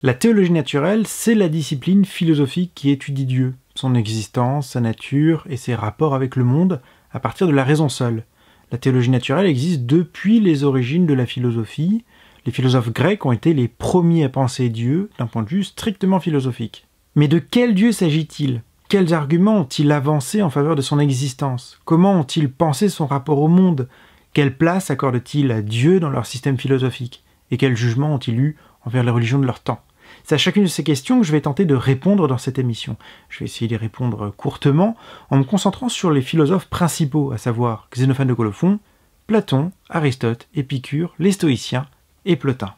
La théologie naturelle, c'est la discipline philosophique qui étudie Dieu, son existence, sa nature et ses rapports avec le monde à partir de la raison seule. La théologie naturelle existe depuis les origines de la philosophie. Les philosophes grecs ont été les premiers à penser Dieu d'un point de vue strictement philosophique. Mais de quel Dieu s'agit-il ? Quels arguments ont-ils avancé en faveur de son existence ? Comment ont-ils pensé son rapport au monde ? Quelle place accordent-ils à Dieu dans leur système philosophique ? Et quels jugements ont-ils eu envers les religions de leur temps ? C'est à chacune de ces questions que je vais tenter de répondre dans cette émission. Je vais essayer d'y répondre courtement en me concentrant sur les philosophes principaux, à savoir Xénophane de Colophon, Platon, Aristote, Épicure, les stoïciens et Plotin.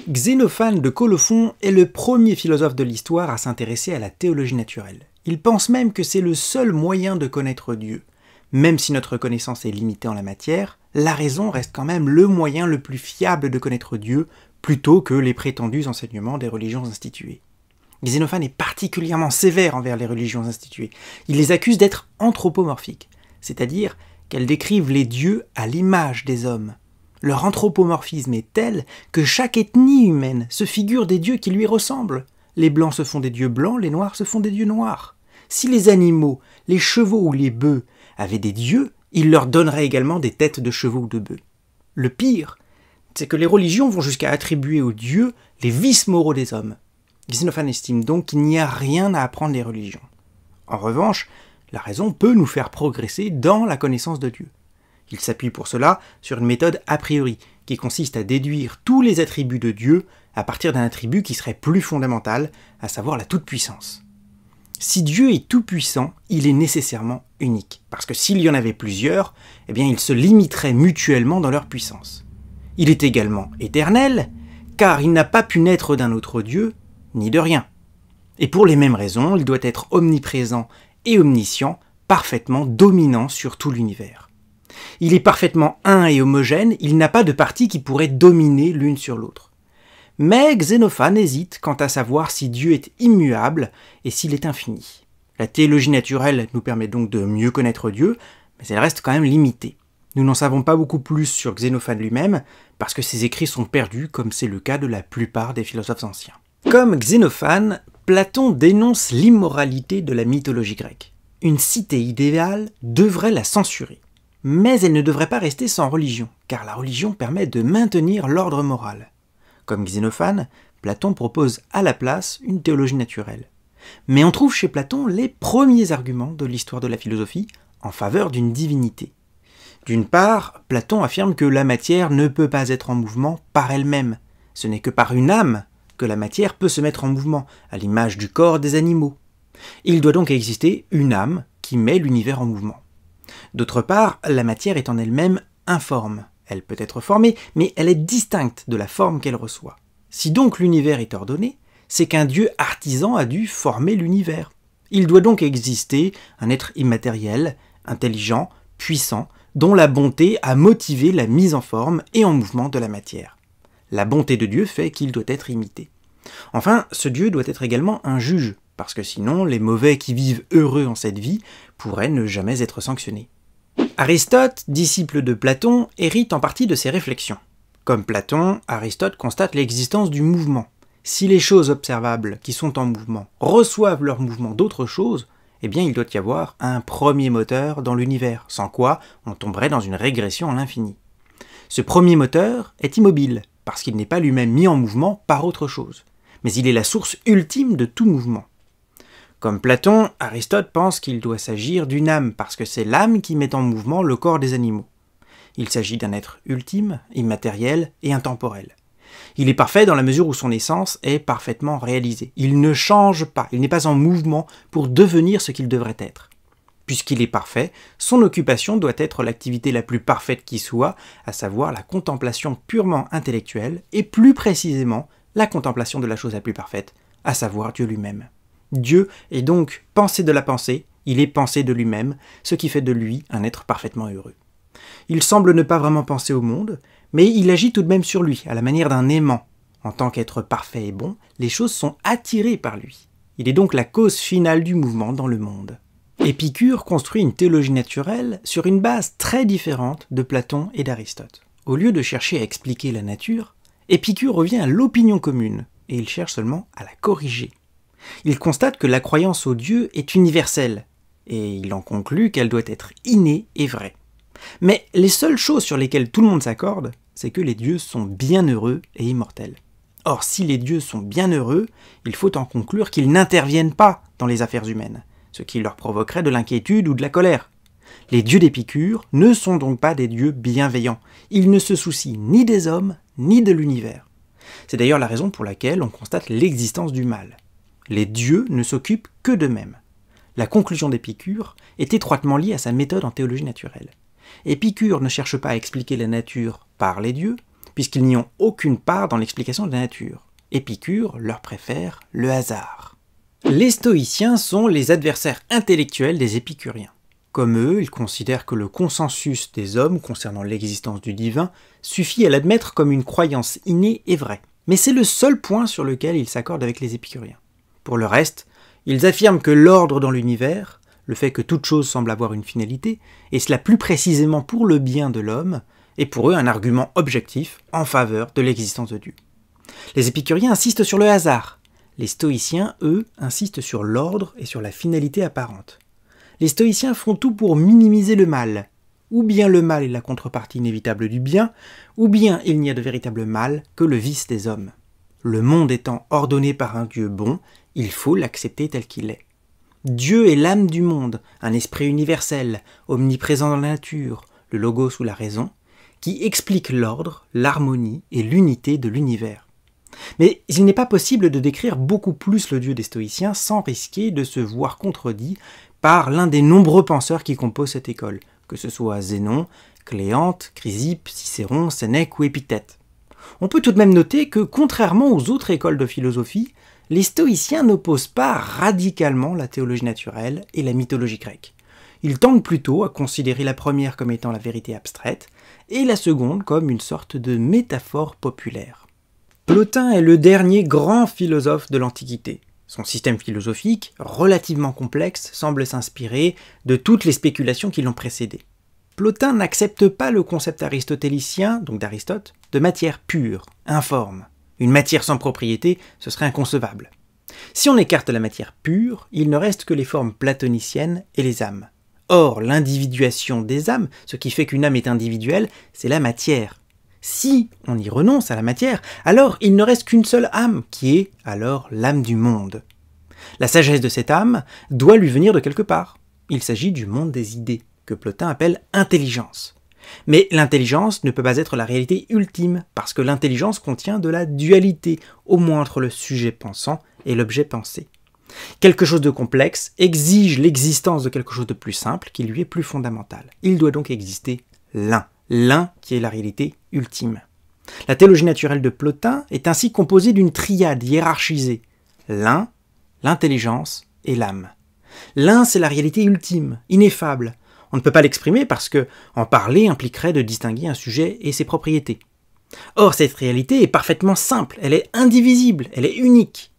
Xénophane de Colophon est le premier philosophe de l'histoire à s'intéresser à la théologie naturelle. Il pense même que c'est le seul moyen de connaître Dieu. Même si notre connaissance est limitée en la matière, la raison reste quand même le moyen le plus fiable de connaître Dieu, plutôt que les prétendus enseignements des religions instituées. Xénophane est particulièrement sévère envers les religions instituées. Il les accuse d'être anthropomorphiques, c'est-à-dire qu'elles décrivent les dieux à l'image des hommes. Leur anthropomorphisme est tel que chaque ethnie humaine se figure des dieux qui lui ressemblent. Les blancs se font des dieux blancs, les noirs se font des dieux noirs. Si les animaux, les chevaux ou les bœufs avaient des dieux, ils leur donneraient également des têtes de chevaux ou de bœufs. Le pire, c'est que les religions vont jusqu'à attribuer aux dieux les vices moraux des hommes. Xénophane estime donc qu'il n'y a rien à apprendre des religions. En revanche, la raison peut nous faire progresser dans la connaissance de Dieu. Il s'appuie pour cela sur une méthode a priori, qui consiste à déduire tous les attributs de Dieu à partir d'un attribut qui serait plus fondamental, à savoir la toute-puissance. Si Dieu est tout-puissant, il est nécessairement unique, parce que s'il y en avait plusieurs, eh bien ils se limiteraient mutuellement dans leur puissance. Il est également éternel, car il n'a pas pu naître d'un autre Dieu, ni de rien. Et pour les mêmes raisons, il doit être omniprésent et omniscient, parfaitement dominant sur tout l'univers. Il est parfaitement un et homogène, il n'a pas de parties qui pourraient dominer l'une sur l'autre. Mais Xénophane hésite quant à savoir si Dieu est immuable et s'il est infini. La théologie naturelle nous permet donc de mieux connaître Dieu, mais elle reste quand même limitée. Nous n'en savons pas beaucoup plus sur Xénophane lui-même, parce que ses écrits sont perdus, comme c'est le cas de la plupart des philosophes anciens. Comme Xénophane, Platon dénonce l'immoralité de la mythologie grecque. Une cité idéale devrait la censurer. Mais elle ne devrait pas rester sans religion, car la religion permet de maintenir l'ordre moral. Comme Xénophane, Platon propose à la place une théologie naturelle. Mais on trouve chez Platon les premiers arguments de l'histoire de la philosophie en faveur d'une divinité. D'une part, Platon affirme que la matière ne peut pas être en mouvement par elle-même. Ce n'est que par une âme que la matière peut se mettre en mouvement, à l'image du corps des animaux. Il doit donc exister une âme qui met l'univers en mouvement. D'autre part, la matière est en elle-même informe. Elle peut être formée, mais elle est distincte de la forme qu'elle reçoit. Si donc l'univers est ordonné, c'est qu'un dieu artisan a dû former l'univers. Il doit donc exister un être immatériel, intelligent, puissant, dont la bonté a motivé la mise en forme et en mouvement de la matière. La bonté de Dieu fait qu'il doit être imité. Enfin, ce Dieu doit être également un juge, parce que sinon les mauvais qui vivent heureux en cette vie pourraient ne jamais être sanctionnés. Aristote, disciple de Platon, hérite en partie de ses réflexions. Comme Platon, Aristote constate l'existence du mouvement. Si les choses observables qui sont en mouvement reçoivent leur mouvement d'autres choses, eh bien il doit y avoir un premier moteur dans l'univers, sans quoi on tomberait dans une régression à l'infini. Ce premier moteur est immobile, parce qu'il n'est pas lui-même mis en mouvement par autre chose, mais il est la source ultime de tout mouvement. Comme Platon, Aristote pense qu'il doit s'agir d'une âme, parce que c'est l'âme qui met en mouvement le corps des animaux. Il s'agit d'un être ultime, immatériel et intemporel. Il est parfait dans la mesure où son essence est parfaitement réalisée. Il ne change pas, il n'est pas en mouvement pour devenir ce qu'il devrait être. Puisqu'il est parfait, son occupation doit être l'activité la plus parfaite qui soit, à savoir la contemplation purement intellectuelle, et plus précisément la contemplation de la chose la plus parfaite, à savoir Dieu lui-même. Dieu est donc pensée de la pensée, il est pensé de lui-même, ce qui fait de lui un être parfaitement heureux. Il semble ne pas vraiment penser au monde, mais il agit tout de même sur lui, à la manière d'un aimant. En tant qu'être parfait et bon, les choses sont attirées par lui. Il est donc la cause finale du mouvement dans le monde. Épicure construit une théologie naturelle sur une base très différente de Platon et d'Aristote. Au lieu de chercher à expliquer la nature, Épicure revient à l'opinion commune, et il cherche seulement à la corriger. Il constate que la croyance au Dieu est universelle, et il en conclut qu'elle doit être innée et vraie. Mais les seules choses sur lesquelles tout le monde s'accorde, c'est que les dieux sont bienheureux et immortels. Or, si les dieux sont bienheureux, il faut en conclure qu'ils n'interviennent pas dans les affaires humaines, ce qui leur provoquerait de l'inquiétude ou de la colère. Les dieux d'Épicure ne sont donc pas des dieux bienveillants. Ils ne se soucient ni des hommes, ni de l'univers. C'est d'ailleurs la raison pour laquelle on constate l'existence du mal. Les dieux ne s'occupent que d'eux-mêmes. La conclusion d'Épicure est étroitement liée à sa méthode en théologie naturelle. Épicure ne cherche pas à expliquer la nature par les dieux, puisqu'ils n'y ont aucune part dans l'explication de la nature. Épicure leur préfère le hasard. Les stoïciens sont les adversaires intellectuels des épicuriens. Comme eux, ils considèrent que le consensus des hommes concernant l'existence du divin suffit à l'admettre comme une croyance innée et vraie. Mais c'est le seul point sur lequel ils s'accordent avec les épicuriens. Pour le reste, ils affirment que l'ordre dans l'univers, le fait que toute chose semble avoir une finalité, et cela plus précisément pour le bien de l'homme, est pour eux un argument objectif en faveur de l'existence de Dieu. Les épicuriens insistent sur le hasard. Les stoïciens, eux, insistent sur l'ordre et sur la finalité apparente. Les stoïciens font tout pour minimiser le mal. Ou bien le mal est la contrepartie inévitable du bien, ou bien il n'y a de véritable mal que le vice des hommes. Le monde étant ordonné par un Dieu bon, il faut l'accepter tel qu'il est. Dieu est l'âme du monde, un esprit universel, omniprésent dans la nature, le logos ou la raison, qui explique l'ordre, l'harmonie et l'unité de l'univers. Mais il n'est pas possible de décrire beaucoup plus le Dieu des stoïciens sans risquer de se voir contredit par l'un des nombreux penseurs qui composent cette école, que ce soit Zénon, Cléante, Chrysippe, Cicéron, Sénèque ou Épictète. On peut tout de même noter que, contrairement aux autres écoles de philosophie, les stoïciens n'opposent pas radicalement la théologie naturelle et la mythologie grecque. Ils tendent plutôt à considérer la première comme étant la vérité abstraite et la seconde comme une sorte de métaphore populaire. Plotin est le dernier grand philosophe de l'Antiquité. Son système philosophique, relativement complexe, semble s'inspirer de toutes les spéculations qui l'ont précédé. Plotin n'accepte pas le concept aristotélicien, donc d'Aristote, de matière pure, informe. Une matière sans propriété, ce serait inconcevable. Si on écarte la matière pure, il ne reste que les formes platoniciennes et les âmes. Or, l'individuation des âmes, ce qui fait qu'une âme est individuelle, c'est la matière. Si on y renonce à la matière, alors il ne reste qu'une seule âme, qui est alors l'âme du monde. La sagesse de cette âme doit lui venir de quelque part. Il s'agit du monde des idées, que Plotin appelle intelligence. Mais l'intelligence ne peut pas être la réalité ultime, parce que l'intelligence contient de la dualité, au moins entre le sujet pensant et l'objet pensé. Quelque chose de complexe exige l'existence de quelque chose de plus simple, qui lui est plus fondamental. Il doit donc exister l'un qui est la réalité ultime. La théologie naturelle de Plotin est ainsi composée d'une triade hiérarchisée. L'un, l'intelligence et l'âme. L'un, c'est la réalité ultime, ineffable. On ne peut pas l'exprimer parce que en parler impliquerait de distinguer un sujet et ses propriétés. Or, cette réalité est parfaitement simple, elle est indivisible, elle est unique.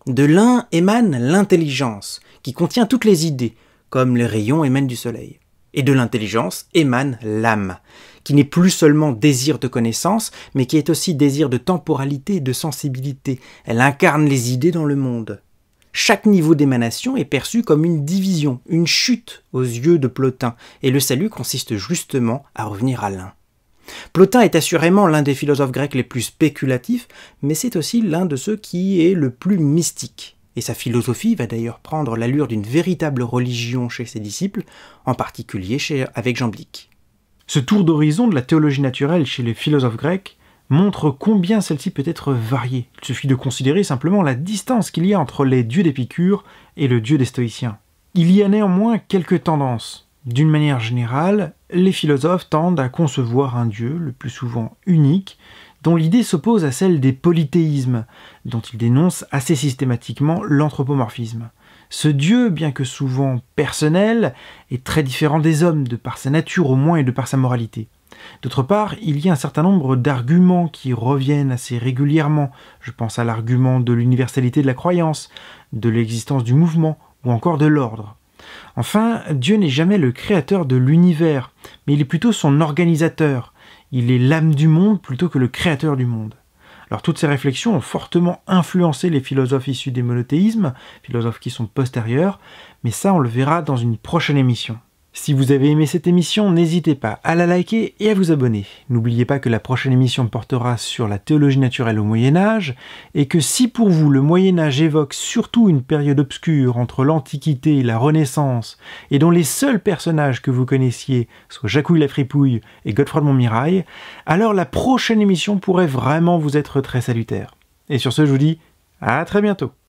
De l'un émane l'intelligence, qui contient toutes les idées, comme les rayons émanent du soleil. Et de l'intelligence émane l'âme, qui n'est plus seulement désir de connaissance, mais qui est aussi désir de temporalité et de sensibilité. Elle incarne les idées dans le monde. Chaque niveau d'émanation est perçu comme une division, une chute aux yeux de Plotin, et le salut consiste justement à revenir à l'un. Plotin est assurément l'un des philosophes grecs les plus spéculatifs, mais c'est aussi l'un de ceux qui est le plus mystique. Et sa philosophie va d'ailleurs prendre l'allure d'une véritable religion chez ses disciples, en particulier avec Jamblique. Ce tour d'horizon de la théologie naturelle chez les philosophes grecs montre combien celle-ci peut être variée. Il suffit de considérer simplement la distance qu'il y a entre les dieux d'Épicure et le dieu des stoïciens. Il y a néanmoins quelques tendances. D'une manière générale, les philosophes tendent à concevoir un dieu, le plus souvent unique, dont l'idée s'oppose à celle des polythéismes, dont ils dénoncent assez systématiquement l'anthropomorphisme. Ce dieu, bien que souvent personnel, est très différent des hommes, de par sa nature au moins et de par sa moralité. D'autre part, il y a un certain nombre d'arguments qui reviennent assez régulièrement. Je pense à l'argument de l'universalité de la croyance, de l'existence du mouvement, ou encore de l'ordre. Enfin, Dieu n'est jamais le créateur de l'univers, mais il est plutôt son organisateur. Il est l'âme du monde plutôt que le créateur du monde. Alors toutes ces réflexions ont fortement influencé les philosophes issus des monothéismes, philosophes qui sont postérieurs, mais ça on le verra dans une prochaine émission. Si vous avez aimé cette émission, n'hésitez pas à la liker et à vous abonner. N'oubliez pas que la prochaine émission portera sur la théologie naturelle au Moyen-Âge, et que si pour vous le Moyen-Âge évoque surtout une période obscure entre l'Antiquité et la Renaissance, et dont les seuls personnages que vous connaissiez soient Jacouille la Fripouille et Godefroy de Montmirail, alors la prochaine émission pourrait vraiment vous être très salutaire. Et sur ce, je vous dis à très bientôt.